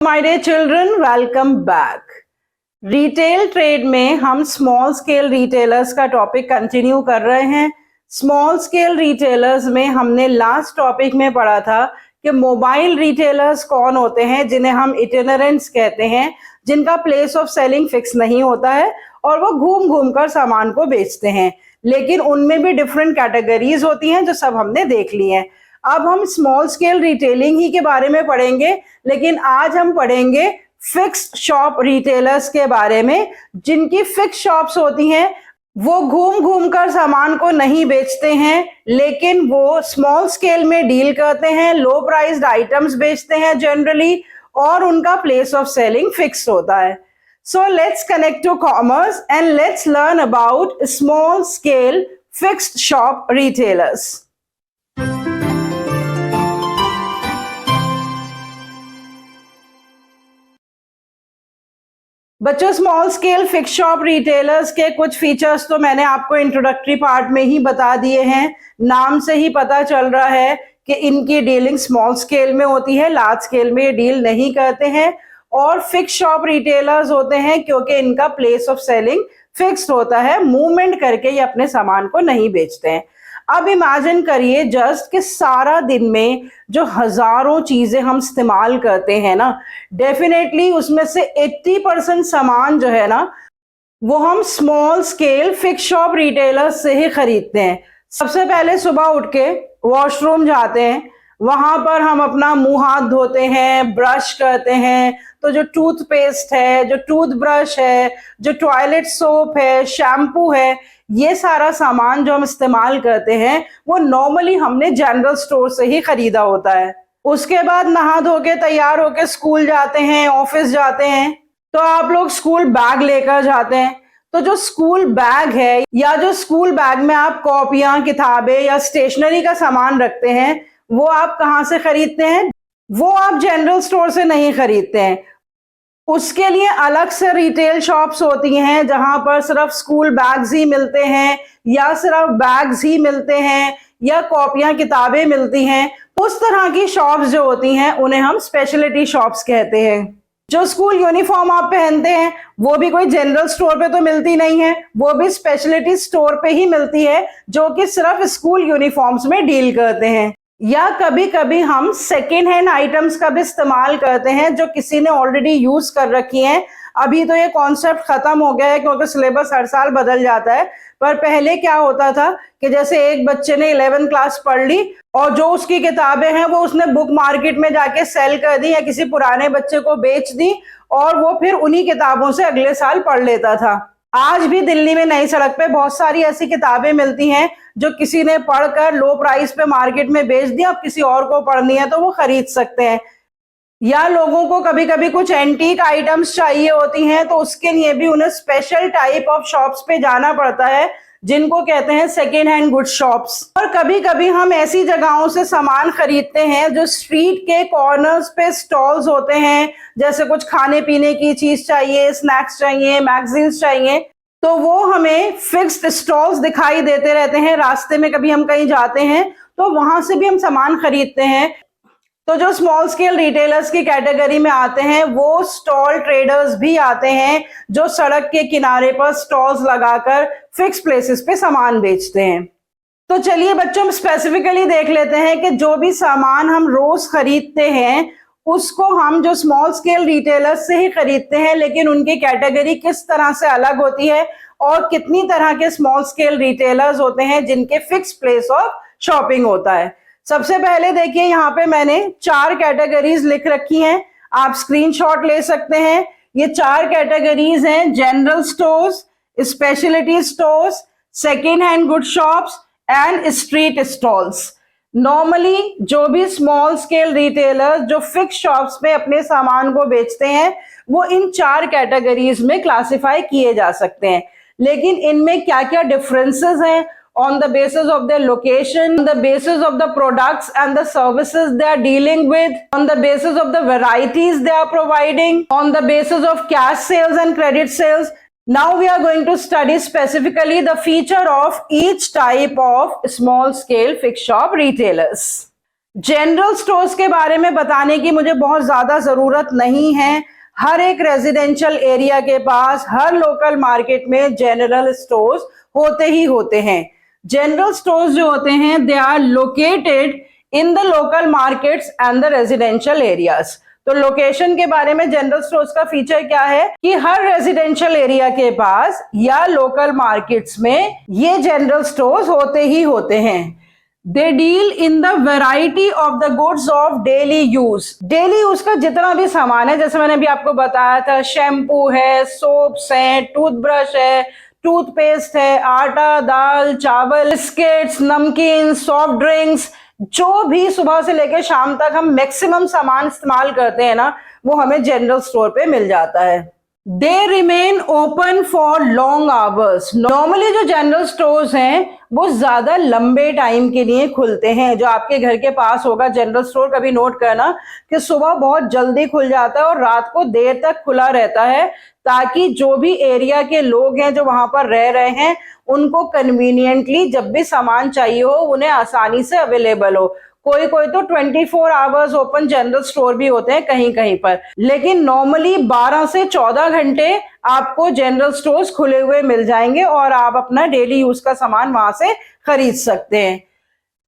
My dear children, welcome back. Retail trade में हम small scale retailers का topic continue कर रहे हैं। स्मॉल स्केल रिटेलर्स में हमने लास्ट टॉपिक में पढ़ा था कि मोबाइल रिटेलर्स कौन होते हैं, जिन्हें हम इटिनरेंट्स कहते हैं, जिनका प्लेस ऑफ सेलिंग फिक्स नहीं होता है और वो घूम घूम कर सामान को बेचते हैं। लेकिन उनमें भी डिफरेंट कैटेगरीज होती हैं जो सब हमने देख ली हैं। अब हम स्मॉल स्केल रिटेलिंग ही के बारे में पढ़ेंगे, लेकिन आज हम पढ़ेंगे फिक्स्ड शॉप रिटेलर्स के बारे में, जिनकी फिक्स शॉप्स होती हैं। वो घूम घूम कर सामान को नहीं बेचते हैं, लेकिन वो स्मॉल स्केल में डील करते हैं, लो प्राइस्ड आइटम्स बेचते हैं जनरली, और उनका प्लेस ऑफ सेलिंग फिक्स होता है। So let's connect to commerce and let's learn about small scale fixed shop retailers. बच्चों, small scale fix shop retailers के कुछ फीचर्स तो मैंने आपको इंट्रोडक्टरी पार्ट में ही बता दिए हैं। नाम से ही पता चल रहा है कि इनकी डीलिंग स्मॉल स्केल में होती है, लार्ज स्केल में डील नहीं करते हैं। और फिक्स शॉप रिटेलर्स होते हैं क्योंकि इनका प्लेस ऑफ सेलिंग फिक्स्ड होता है, मूवमेंट करके ये अपने सामान को नहीं बेचते हैं। अब इमेजिन करिए जस्ट कि सारा दिन में जो हजारों चीजें हम इस्तेमाल करते हैं ना, डेफिनेटली उसमें से 80% सामान जो है ना, वो हम small scale fix shop retailers से ही खरीदते हैं। सबसे पहले सुबह उठ के वॉशरूम जाते हैं, वहां पर हम अपना मुंह हाथ धोते हैं, ब्रश करते हैं, तो जो टूथपेस्ट है, जो टूथब्रश है, जो टॉयलेट सोप है, शैम्पू है, ये सारा सामान जो हम इस्तेमाल करते हैं वो नॉर्मली हमने जनरल स्टोर से ही खरीदा होता है। उसके बाद नहा धो के तैयार होके स्कूल जाते हैं, ऑफिस जाते हैं, तो आप लोग स्कूल बैग लेकर जाते हैं। तो जो स्कूल बैग है या जो स्कूल बैग में आप कॉपियां, किताबें या स्टेशनरी का सामान रखते हैं, वो आप कहाँ से खरीदते हैं? वो आप जनरल स्टोर से नहीं खरीदते हैं। उसके लिए अलग से रिटेल शॉप्स होती हैं जहां पर सिर्फ स्कूल बैग्स ही मिलते हैं, या सिर्फ बैग्स ही मिलते हैं, या कॉपियां, किताबें मिलती हैं। उस तरह की शॉप्स जो होती हैं उन्हें हम स्पेशलिटी शॉप्स कहते हैं। जो स्कूल यूनिफॉर्म आप पहनते हैं वो भी कोई जनरल स्टोर पे तो मिलती नहीं है, वो भी स्पेशलिटी स्टोर पे ही मिलती है, जो कि सिर्फ स्कूल यूनिफॉर्म्स में डील करते हैं। या कभी कभी हम सेकेंड हैंड आइटम्स का भी इस्तेमाल करते हैं जो किसी ने ऑलरेडी यूज कर रखी हैं। अभी तो ये कॉन्सेप्ट खत्म हो गया है क्योंकि सिलेबस हर साल बदल जाता है, पर पहले क्या होता था कि जैसे एक बच्चे ने 11th क्लास पढ़ ली और जो उसकी किताबें हैं वो उसने बुक मार्केट में जाके सेल कर दी या किसी पुराने बच्चे को बेच दी, और वो फिर उन्हीं किताबों से अगले साल पढ़ लेता था। आज भी दिल्ली में नई सड़क पे बहुत सारी ऐसी किताबें मिलती हैं जो किसी ने पढ़कर लो प्राइस पे मार्केट में बेच दिया, अब किसी और को पढ़नी है तो वो खरीद सकते हैं। या लोगों को कभी कभी कुछ एंटीक आइटम्स चाहिए होती हैं, तो उसके लिए भी उन्हें स्पेशल टाइप ऑफ शॉप्स पे जाना पड़ता है जिनको कहते हैं सेकेंड हैंड गुड शॉप्स। और कभी कभी हम ऐसी जगहों से सामान खरीदते हैं जो स्ट्रीट के कॉर्नर्स पे स्टॉल्स होते हैं, जैसे कुछ खाने पीने की चीज चाहिए, स्नैक्स चाहिए, मैगजीन्स चाहिए, तो वो हमें फिक्स्ड स्टॉल्स दिखाई देते रहते हैं। रास्ते में कभी हम कहीं जाते हैं तो वहां से भी हम सामान खरीदते हैं। तो जो स्मॉल स्केल रिटेलर्स की कैटेगरी में आते हैं वो स्टॉल ट्रेडर्स भी आते हैं, जो सड़क के किनारे पर स्टॉल्स लगाकर फिक्स प्लेसेस पे सामान बेचते हैं। तो चलिए बच्चों, हम स्पेसिफिकली देख लेते हैं कि जो भी सामान हम रोज खरीदते हैं उसको हम जो स्मॉल स्केल रिटेलर्स से ही खरीदते हैं, लेकिन उनकी कैटेगरी किस तरह से अलग होती है और कितनी तरह के स्मॉल स्केल रिटेलर्स होते हैं जिनके फिक्स प्लेस ऑफ शॉपिंग होता है। सबसे पहले देखिए, यहाँ पे मैंने 4 कैटेगरीज लिख रखी हैं, आप स्क्रीनशॉट ले सकते हैं। ये 4 कैटेगरीज हैं: general stores, speciality stores, second hand good shops and street stalls. Normally जो भी स्मॉल स्केल रिटेलर्स जो फिक्स शॉप्स पे अपने सामान को बेचते हैं वो इन 4 कैटेगरीज में क्लासिफाई किए जा सकते हैं। लेकिन इनमें क्या क्या डिफरेंसेस हैं on the basis of their location, on the basis of the products and the services they are dealing with, on the basis of the varieties they are providing, on the basis of cash sales and credit sales. Now we are going to study specifically the feature of each type of small scale fixed shop retailers. General stores के बारे में बताने की मुझे बहुत ज्यादा जरूरत नहीं है। हर एक रेजिडेंशियल एरिया के पास, हर लोकल मार्केट में जनरल स्टोर्स होते ही होते हैं। जनरल स्टोर्स जो होते हैं, they are located in the local markets and the residential areas. तो लोकेशन के बारे में जनरल स्टोर्स का फीचर क्या है कि हर रेजिडेंशियल एरिया के पास या लोकल मार्केट्स में ये जनरल स्टोर्स होते ही होते हैं। They deal in the variety of the goods of daily use. Daily use का जितना भी सामान है, जैसे मैंने अभी आपको बताया था, शैम्पू है, सोप्स है, टूथब्रश है, टूथपेस्ट है, आटा, दाल, चावल, बिस्किट्स, नमकीन, सॉफ्ट ड्रिंक्स, जो भी सुबह से लेकर शाम तक हम मैक्सिमम सामान इस्तेमाल करते हैं ना, वो हमें जनरल स्टोर पे मिल जाता है। They remain open for long hours. Normally जो जनरल स्टोर्स हैं वो ज्यादा लंबे टाइम के लिए खुलते हैं। जो आपके घर के पास होगा जनरल स्टोर, कभी नोट करना कि सुबह बहुत जल्दी खुल जाता है और रात को देर तक खुला रहता है, ताकि जो भी एरिया के लोग हैं जो वहां पर रह रहे हैं उनको कन्वीनियंटली जब भी सामान चाहिए हो उन्हें आसानी से अवेलेबल हो। कोई कोई तो 24 आवर्स ओपन जनरल स्टोर भी होते हैं कहीं कहीं पर, लेकिन नॉर्मली 12 से 14 घंटे आपको जनरल स्टोर्स खुले हुए मिल जाएंगे और आप अपना डेली यूज का सामान वहां से खरीद सकते हैं।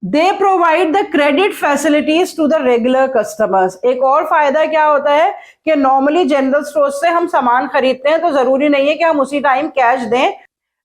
They provide the credit facilities to the regular customers. एक और फायदा क्या होता है कि नॉर्मली जनरल स्टोर से हम सामान खरीदते हैं तो जरूरी नहीं है कि हम उसी टाइम कैश दें।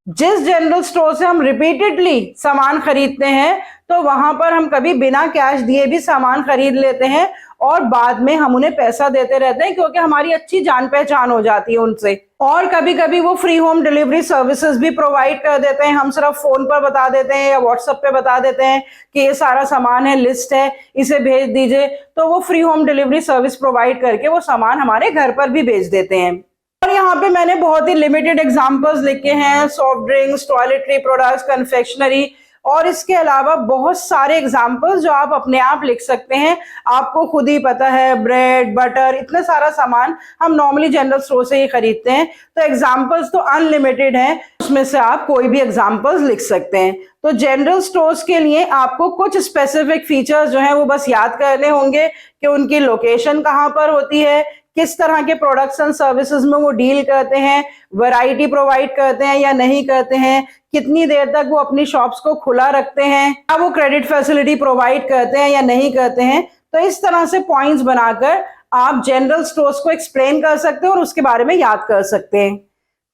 जिस जनरल स्टोर से हम रिपीटेडली सामान खरीदते हैं तो वहां पर हम कभी बिना कैश दिए भी सामान खरीद लेते हैं और बाद में हम उन्हें पैसा देते रहते हैं, क्योंकि हमारी अच्छी जान पहचान हो जाती है उनसे। और कभी कभी वो फ्री होम डिलीवरी सर्विसेज भी प्रोवाइड कर देते हैं। हम सिर्फ फोन पर बता देते हैं या व्हाट्सएप पे बता देते हैं कि ये सारा सामान है, लिस्ट है, इसे भेज दीजिए, तो वो free home delivery service provide करके वो सामान हमारे घर पर भी भेज देते हैं। और यहाँ पे मैंने बहुत ही लिमिटेड एग्जांपल्स लिखे हैं, soft drinks, toiletry products, confectionery, और इसके अलावा बहुत सारे एग्जांपल्स जो आप अपने आप लिख सकते हैं। आपको खुद ही पता है, ब्रेड, बटर, इतना सारा सामान हम नॉर्मली जनरल स्टोर से ही खरीदते हैं, तो एग्जांपल्स तो अनलिमिटेड हैं, उसमें से आप कोई भी एग्जांपल्स लिख सकते हैं। तो जनरल स्टोर्स के लिए आपको कुछ स्पेसिफिक फीचर्स जो हैं वो बस याद करने होंगे कि उनकी लोकेशन कहाँ पर होती है, किस तरह के प्रोडक्ट्स एंड सर्विसेज में वो डील करते हैं, वैरायटी प्रोवाइड करते हैं या नहीं करते हैं, कितनी देर तक वो अपनी शॉप्स को खुला रखते हैं, क्या वो क्रेडिट फैसिलिटी प्रोवाइड करते हैं या नहीं करते हैं। तो इस तरह से पॉइंट्स बनाकर आप जनरल स्टोर्स को एक्सप्लेन कर सकते हैं और उसके बारे में याद कर सकते हैं।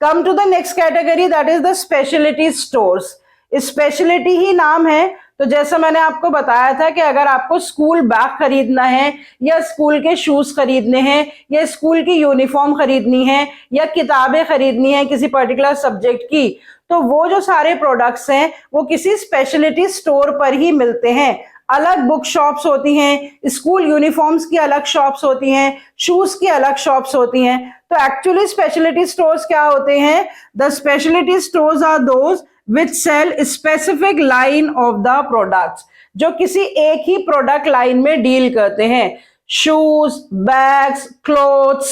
Come to the next category, that is the speciality stores. Speciality ही नाम है, तो जैसा मैंने आपको बताया था कि अगर आपको स्कूल बैग खरीदना है या स्कूल के शूज खरीदने हैं या स्कूल की यूनिफॉर्म खरीदनी है या किताबें खरीदनी है किसी पर्टिकुलर सब्जेक्ट की, तो वो जो सारे प्रोडक्ट्स हैं वो किसी स्पेशलिटी स्टोर पर ही मिलते हैं। अलग बुक शॉप्स होती हैं, स्कूल यूनिफॉर्म्स की अलग शॉप्स होती हैं, शूज की अलग शॉप्स होती हैं। तो एक्चुअली स्पेशलिटी स्टोर्स क्या होते हैं? The speciality stores are those which sell specific line of the products, जो किसी एक ही प्रोडक्ट लाइन में डील करते हैं। Shoes, bags, clothes,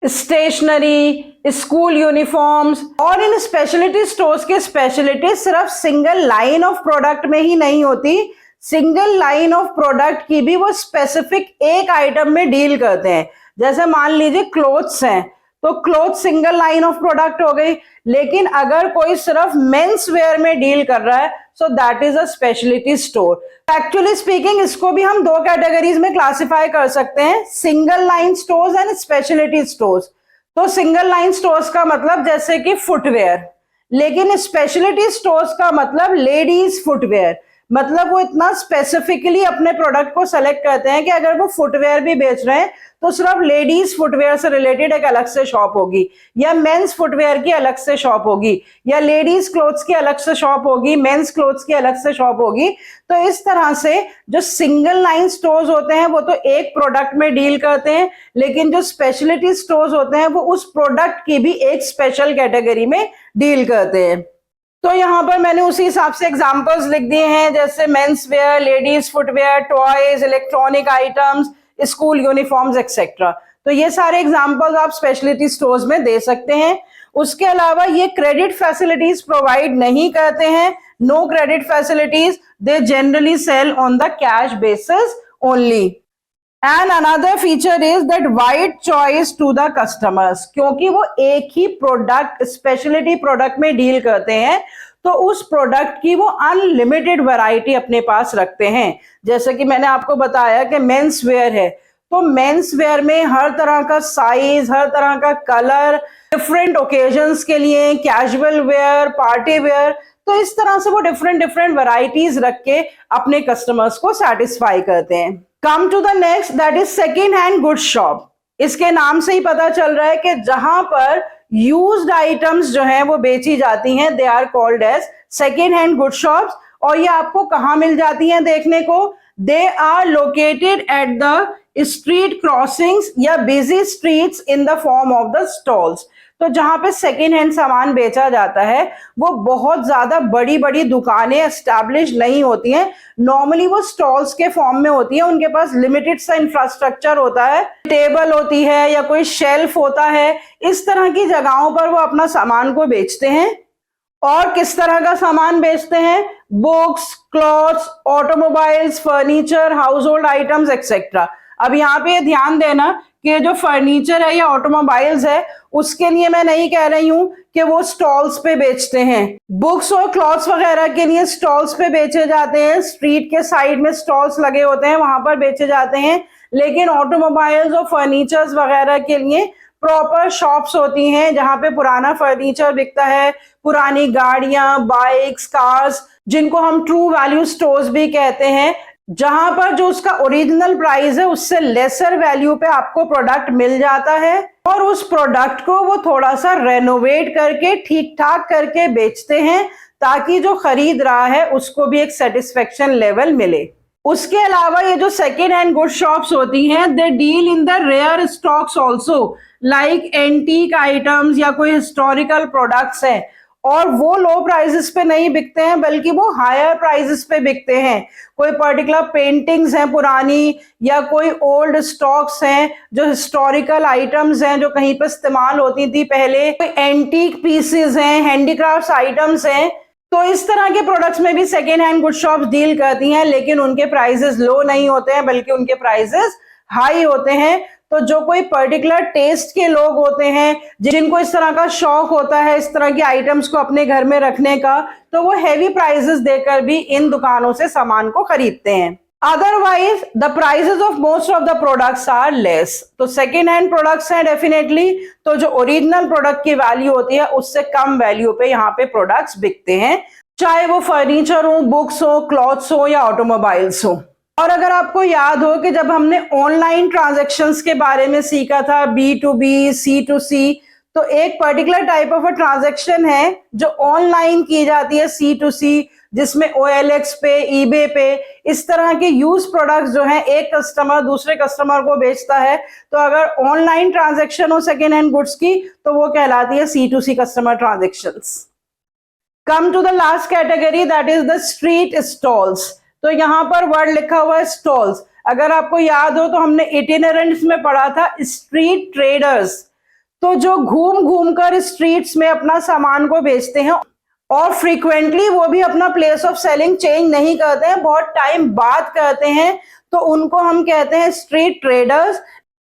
stationery, school uniforms. और इन स्पेशलिटी स्टोर्स के स्पेशलिटी सिर्फ सिंगल लाइन ऑफ प्रोडक्ट में ही नहीं होती, सिंगल लाइन ऑफ प्रोडक्ट की भी वो स्पेसिफिक एक आइटम में डील करते हैं। जैसे मान लीजिए क्लोथ्स हैं, तो cloth single line of product हो गई, लेकिन अगर कोई सिर्फ मेंस वेयर में डील कर रहा है so that is a speciality store. Actually speaking इसको भी हम दो कैटेगरीज में क्लासिफाई कर सकते हैं, single line stores and speciality stores. तो सिंगल लाइन स्टोर्स का मतलब जैसे कि फुटवेयर, लेकिन स्पेशलिटी स्टोर्स का मतलब लेडीज फुटवेयर। मतलब वो इतना स्पेसिफिकली अपने प्रोडक्ट को सेलेक्ट करते हैं कि अगर वो फुटवेयर भी बेच रहे हैं तो सिर्फ लेडीज फुटवेयर से रिलेटेड एक अलग से शॉप होगी, या मेंस फुटवेयर की अलग से शॉप होगी, या लेडीज क्लोथ्स की अलग से शॉप होगी, मेंस क्लोथ्स की अलग से शॉप होगी। तो इस तरह से जो सिंगल लाइन स्टोर्स होते हैं वो तो एक प्रोडक्ट में डील करते हैं, लेकिन जो स्पेशलिटी स्टोर्स होते हैं वो उस प्रोडक्ट की भी एक स्पेशल कैटेगरी में डील करते हैं। तो यहाँ पर मैंने उसी हिसाब से एग्जांपल्स लिख दिए हैं, जैसे men's wear, ladies footwear, toys, electronic items, school uniforms etcetera. तो ये सारे एग्जांपल्स आप स्पेशलिटी स्टोर्स में दे सकते हैं। उसके अलावा ये क्रेडिट फैसिलिटीज प्रोवाइड नहीं करते हैं, no credit facilities, they generally sell on the cash basis only. And another feature is that wide choice to the customers, क्योंकि वो एक ही प्रोडक्ट, स्पेशलिटी प्रोडक्ट में डील करते हैं, तो उस प्रोडक्ट की वो अनलिमिटेड वैरायटी अपने पास रखते हैं। जैसे कि मैंने आपको बताया कि मेंस वेयर है, तो मेंस वेयर में हर तरह का साइज, हर तरह का कलर, डिफरेंट ओकेजन्स के लिए, कैजुअल वेयर, पार्टी वेयर, तो इस तरह से वो डिफरेंट डिफरेंट वैरायटीज रख के अपने कस्टमर्स को सेटिस्फाई करते हैं। Come to the next, that is second hand good shop. इसके नाम से ही पता चल रहा है कि जहां पर यूज्ड आइटम्स जो हैं वो बेची जाती हैं, they are called as second hand good shops. और ये आपको कहाँ मिल जाती हैं देखने को? They are located at the street crossings या busy streets in the form of the stalls. तो जहां पे सेकेंड हैंड सामान बेचा जाता है वो बहुत ज्यादा बड़ी बड़ी दुकानें एस्टैब्लिश नहीं होती हैं, नॉर्मली वो स्टॉल्स के फॉर्म में होती है। उनके पास लिमिटेड सा इंफ्रास्ट्रक्चर होता है, टेबल होती है या कोई शेल्फ होता है, इस तरह की जगहों पर वो अपना सामान को बेचते हैं। और किस तरह का सामान बेचते हैं? Books, clothes, automobiles, furniture, house hold items etcetera. अब यहाँ पे ध्यान देना कि जो फर्नीचर है या ऑटोमोबाइल्स है उसके लिए मैं नहीं कह रही हूँ कि वो स्टॉल्स पे बेचते हैं। बुक्स और क्लॉथ्स वगैरह के लिए स्टॉल्स पे बेचे जाते हैं, स्ट्रीट के साइड में स्टॉल्स लगे होते हैं वहां पर बेचे जाते हैं। लेकिन ऑटोमोबाइल्स और फर्नीचर्स वगैरह के लिए प्रॉपर शॉप्स होती हैं जहां पे पुराना फर्नीचर बिकता है, पुरानी गाड़ियां, बाइक्स, कार्स, जिनको हम ट्रू वैल्यू स्टोर्स भी कहते हैं, जहां पर जो उसका ओरिजिनल प्राइस है उससे लेसर वैल्यू पे आपको प्रोडक्ट मिल जाता है और उस प्रोडक्ट को वो थोड़ा सा रेनोवेट करके ठीक ठाक करके बेचते हैं ताकि जो खरीद रहा है उसको भी एक सेटिस्फेक्शन लेवल मिले। उसके अलावा ये जो सेकेंड हैंड गुड शॉप्स होती हैं, they deal in the rare stocks also, like antique items या कोई हिस्टोरिकल प्रोडक्ट्स हैं, और वो लो प्राइसेस पे नहीं बिकते हैं बल्कि वो हायर प्राइसेस पे बिकते हैं। कोई पर्टिकुलर पेंटिंग्स हैं पुरानी या कोई ओल्ड स्टॉक्स हैं जो हिस्टोरिकल आइटम्स हैं जो कहीं पर इस्तेमाल होती थी पहले, कोई एंटीक पीसेस हैं, हैंडीक्राफ्ट्स आइटम्स हैं, तो इस तरह के प्रोडक्ट्स में भी second hand good shops deal करती हैं, लेकिन उनके प्राइसेस लो नहीं होते हैं बल्कि उनके प्राइसेस हाई होते हैं। तो जो कोई पर्टिकुलर टेस्ट के लोग होते हैं जिनको इस तरह का शौक होता है इस तरह की आइटम्स को अपने घर में रखने का, तो वो हैवी प्राइसेस देकर भी इन दुकानों से सामान को खरीदते हैं। Otherwise the prices of most of the products are less. तो सेकेंड हैंड प्रोडक्ट्स हैं डेफिनेटली, तो जो ओरिजिनल प्रोडक्ट की वैल्यू होती है उससे कम वैल्यू पे यहाँ पे प्रोडक्ट्स बिकते हैं, चाहे वो फर्नीचर हो, बुक्स हो, क्लॉथ्स हो या ऑटोमोबाइल्स हो। और अगर आपको याद हो कि जब हमने ऑनलाइन ट्रांजैक्शंस के बारे में सीखा था, B2B, C2C, तो एक particular type of a transaction है जो ऑनलाइन की जाती है C2C, जिसमें OLX पे, eBay पे इस तरह के यूज प्रोडक्ट्स जो हैं एक कस्टमर दूसरे कस्टमर को बेचता है। तो अगर ऑनलाइन ट्रांजैक्शन हो सेकेंड हैंड गुड्स की तो वो कहलाती है C2C customer transactions. Come to the last category, that is the street stalls. तो यहाँ पर वर्ड लिखा हुआ है स्टॉल्स। अगर आपको याद हो तो हमने इटिनरेंट्स में पढ़ा था स्ट्रीट ट्रेडर्स, तो जो घूम घूम कर स्ट्रीट्स में अपना सामान को बेचते हैं और फ्रीक्वेंटली वो भी अपना प्लेस ऑफ सेलिंग चेंज नहीं करते हैं, बहुत टाइम बाद करते हैं, तो उनको हम कहते हैं स्ट्रीट ट्रेडर्स।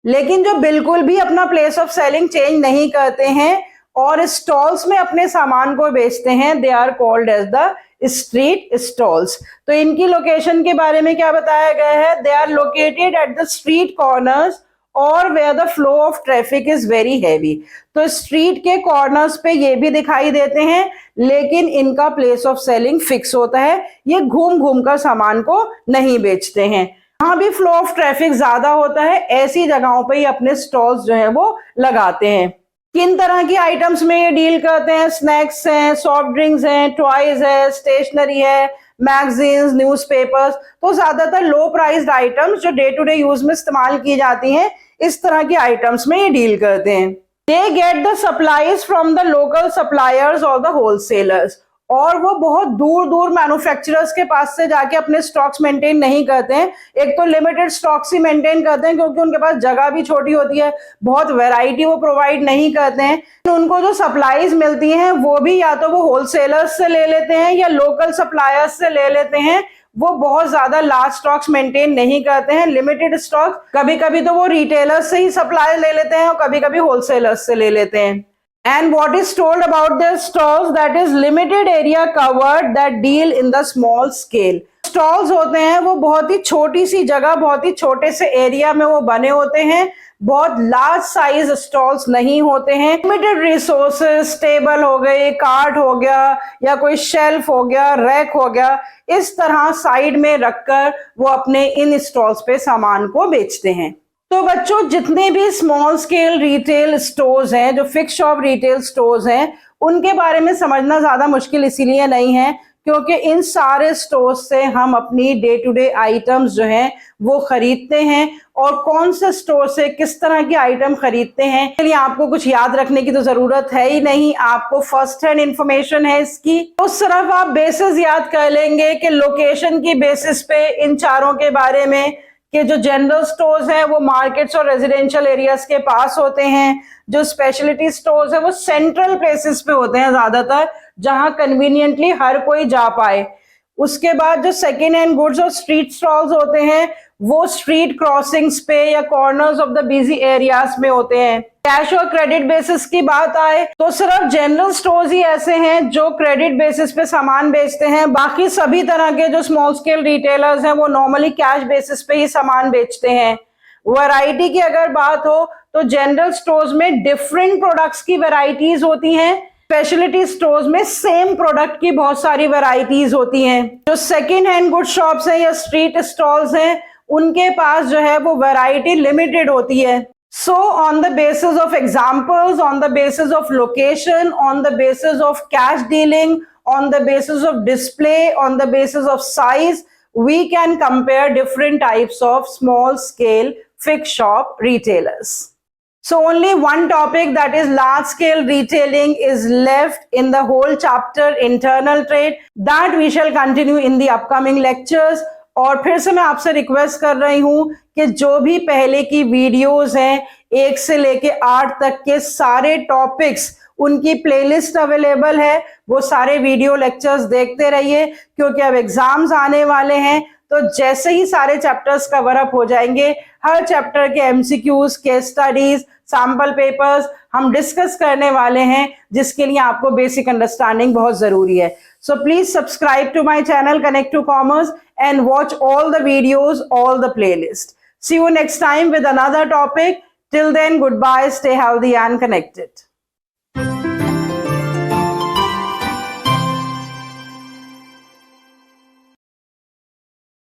लेकिन जो बिल्कुल भी अपना प्लेस ऑफ सेलिंग चेंज नहीं करते हैं और स्टॉल्स में अपने सामान को बेचते हैं, they are called as the street stalls. तो इनकी लोकेशन के बारे में क्या बताया गया है? They are located at the street corners और where the flow of traffic is very heavy. तो स्ट्रीट के कॉर्नर्स पे ये भी दिखाई देते हैं, लेकिन इनका प्लेस ऑफ सेलिंग फिक्स होता है, ये घूम घूम कर सामान को नहीं बेचते हैं। जहां भी फ्लो ऑफ ट्रैफिक ज्यादा होता है ऐसी जगहों पे ही अपने स्टॉल्स जो है वो लगाते हैं। किन तरह की आइटम्स में ये डील करते हैं? स्नैक्स हैं, सॉफ्ट ड्रिंक्स हैं, टॉयज है, स्टेशनरी है, मैगजीन्स, न्यूज़पेपर्स, तो ज्यादातर लो प्राइस्ड आइटम्स जो डे टू डे यूज में इस्तेमाल की जाती हैं इस तरह की आइटम्स में ये डील करते हैं। They get the supplies from the local suppliers और द होलसेलर्स, और वो बहुत दूर दूर मैन्युफैक्चरर्स के पास से जाके अपने स्टॉक्स मेंटेन नहीं करते हैं। एक तो लिमिटेड स्टॉक्स ही मेंटेन करते हैं क्योंकि उनके पास जगह भी छोटी होती है, बहुत वैरायटी वो प्रोवाइड नहीं करते हैं। उनको जो सप्लाईज मिलती हैं वो भी या तो वो होलसेलर्स से ले लेते हैं या लोकल सप्लायर्स से ले लेते हैं। वो बहुत ज्यादा लार्ज स्टॉक्स मेंटेन नहीं करते हैं, लिमिटेड स्टॉक। कभी कभी तो वो रिटेलर्स से ही सप्लाई ले लेते हैं और कभी कभी होलसेलर्स से ले लेते हैं। And what is told about their stalls, that is limited area covered that deal in the small scale. Stalls होते हैं वो बहुत ही छोटी सी जगह, बहुत ही छोटे से एरिया में वो बने होते हैं, बहुत लार्ज साइज स्टॉल्स नहीं होते हैं। लिमिटेड रिसोर्सेस, टेबल हो गए, कार्ट हो गया या कोई शेल्फ हो गया, रैक हो गया, इस तरह साइड में रखकर वो अपने इन स्टॉल्स पे सामान को बेचते हैं। तो बच्चों, जितने भी स्मॉल स्केल रिटेल स्टोर्स हैं, जो फिक्स शॉप रिटेल स्टोर्स हैं, उनके बारे में समझना ज्यादा मुश्किल इसीलिए नहीं है क्योंकि इन सारे स्टोर्स से हम अपनी डे टू डे आइटम्स जो हैं वो खरीदते हैं। और कौन से स्टोर से किस तरह के आइटम खरीदते हैं के लिए आपको कुछ याद रखने की तो जरूरत है ही नहीं, आपको फर्स्ट हैंड इंफॉर्मेशन है इसकी। तो सिर्फ आप बेसिस याद कर लेंगे कि लोकेशन की बेसिस पे इन चारों के बारे में, कि जो जनरल स्टोर्स हैं वो मार्केट्स और रेजिडेंशियल एरियाज के पास होते हैं, जो स्पेशलिटी स्टोर्स हैं वो सेंट्रल प्लेसेस पे होते हैं ज्यादातर, जहां कन्वीनियंटली हर कोई जा पाए। उसके बाद जो सेकेंड हैंड गुड्स और स्ट्रीट स्टॉल्स होते हैं वो स्ट्रीट क्रॉसिंग्स पे या corners of the busy areas में होते हैं। कैश और क्रेडिट बेसिस की बात आए तो सिर्फ जनरल स्टोर्स ही ऐसे हैं जो क्रेडिट बेसिस पे सामान बेचते हैं। बाकी सभी तरह के जो स्मॉल स्केल रिटेलर्स हैं वो नॉर्मली कैश बेसिस पे ही सामान बेचते हैं। वैरायटी की अगर बात हो तो जनरल स्टोर्स में डिफरेंट प्रोडक्ट्स की वैरायटीज होती हैं, स्पेशलिटी स्टोर्स में सेम प्रोडक्ट की बहुत सारी वैरायटीज होती हैं। जो सेकेंड हैंड गुड शॉप्स हैं या स्ट्रीट स्टॉल्स हैं उनके पास जो है वो वैरायटी लिमिटेड होती है। So on the basis of examples, on the basis of location, on the basis of cash dealing, on the basis of display, on the basis of size, we can compare different types of small scale fixed shop retailers. So only one topic, that is large scale retailing, is left in the whole chapter, internal trade, that we shall continue in the upcoming lectures. और फिर से मैं आपसे request कर रही हूं कि जो भी पहले की वीडियोस हैं 1 से लेके 8 तक के सारे टॉपिक्स, उनकी प्लेलिस्ट अवेलेबल है, वो सारे वीडियो लेक्चर्स देखते रहिए क्योंकि अब एग्जाम्स आने वाले हैं। तो जैसे ही सारे चैप्टर्स कवर अप हो जाएंगे, हर चैप्टर के MCQs, case studies, sample papers हम डिस्कस करने वाले हैं, जिसके लिए आपको बेसिक अंडरस्टैंडिंग बहुत जरूरी है। So please subscribe to my channel Connect to Commerce and watch all the videos, all the playlists. See you next time with another topic. Till then, goodbye, stay healthy and connected.